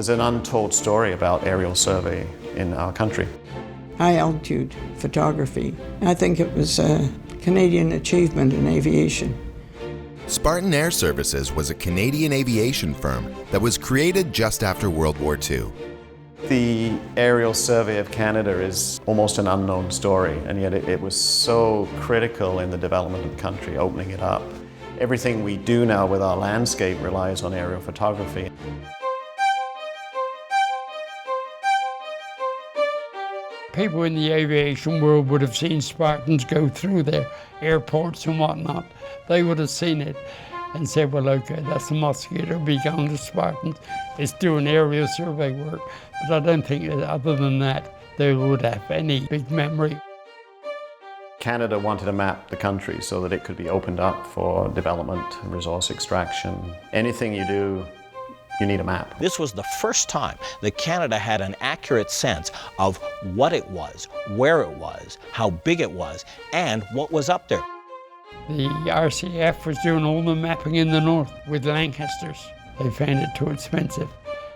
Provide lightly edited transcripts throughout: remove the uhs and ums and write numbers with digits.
There's an untold story about aerial survey in our country. High altitude photography. I think it was a Canadian achievement in aviation. Spartan Air Services was a Canadian aviation firm that was created just after World War II. The aerial survey of Canada is almost an unknown story, and yet it was so critical in the development of the country, opening it up. Everything we do now with our landscape relies on aerial photography. People in the aviation world would have seen Spartans go through their airports and whatnot. They would have seen it and said, well, okay, that's a Mosquito, be going to Spartans. It's doing aerial survey work. But I don't think that other than that, they would have any big memory. Canada wanted to map the country so that it could be opened up for development and resource extraction. Anything you do, you need a map. This was the first time that Canada had an accurate sense of what it was, where it was, how big it was, and what was up there. The RCF was doing all the mapping in the north with Lancasters. They found it too expensive.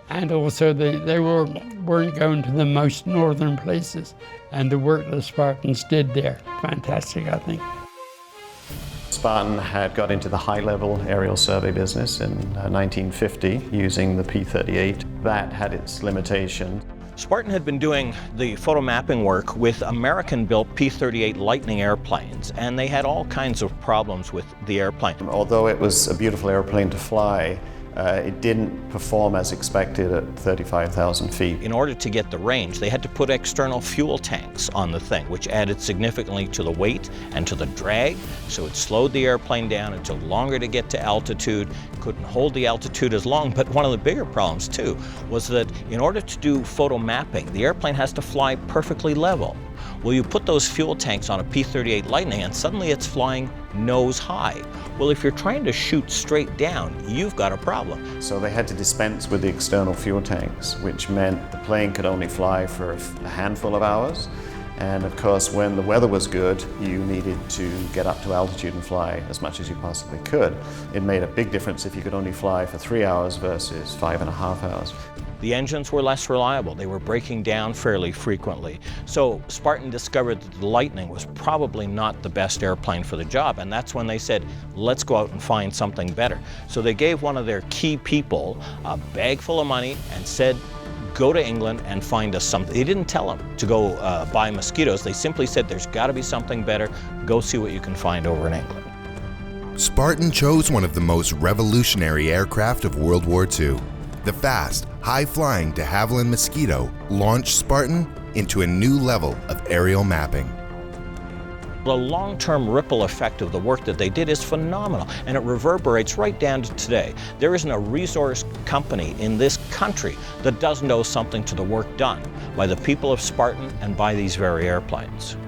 And also they weren't going to the most northern places. And the work the Spartans did there, fantastic, I think. Spartan had got into the high-level aerial survey business in 1950 using the P-38. That had its limitations. Spartan had been doing the photo mapping work with American-built P-38 Lightning airplanes, and they had all kinds of problems with the airplane. Although it was a beautiful airplane to fly, it didn't perform as expected at 35,000 feet. In order to get the range, they had to put external fuel tanks on the thing, which added significantly to the weight and to the drag, so it slowed the airplane down. It took longer to get to altitude, couldn't hold the altitude as long. But one of the bigger problems too was that in order to do photo mapping, the airplane has to fly perfectly level. Well, you put those fuel tanks on a P-38 Lightning and suddenly it's flying nose high. Well, if you're trying to shoot straight down, you've got a problem. So they had to dispense with the external fuel tanks, which meant the plane could only fly for a handful of hours. And of course, when the weather was good, you needed to get up to altitude and fly as much as you possibly could. It made a big difference if you could only fly for 3 hours versus 5.5 hours. The engines were less reliable. They were breaking down fairly frequently. So Spartan discovered that the Lightning was probably not the best airplane for the job, and that's when they said, let's go out and find something better. So they gave one of their key people a bag full of money and said, go to England and find us something. They didn't tell them to go buy Mosquitoes. They simply said, there's got to be something better. Go see what you can find over in England. Spartan chose one of the most revolutionary aircraft of World War II. The fast, high-flying de Havilland Mosquito launched Spartan into a new level of aerial mapping. The long-term ripple effect of the work that they did is phenomenal, and it reverberates right down to today. There isn't a resource company in this country that doesn't owe something to the work done by the people of Spartan and by these very airplanes.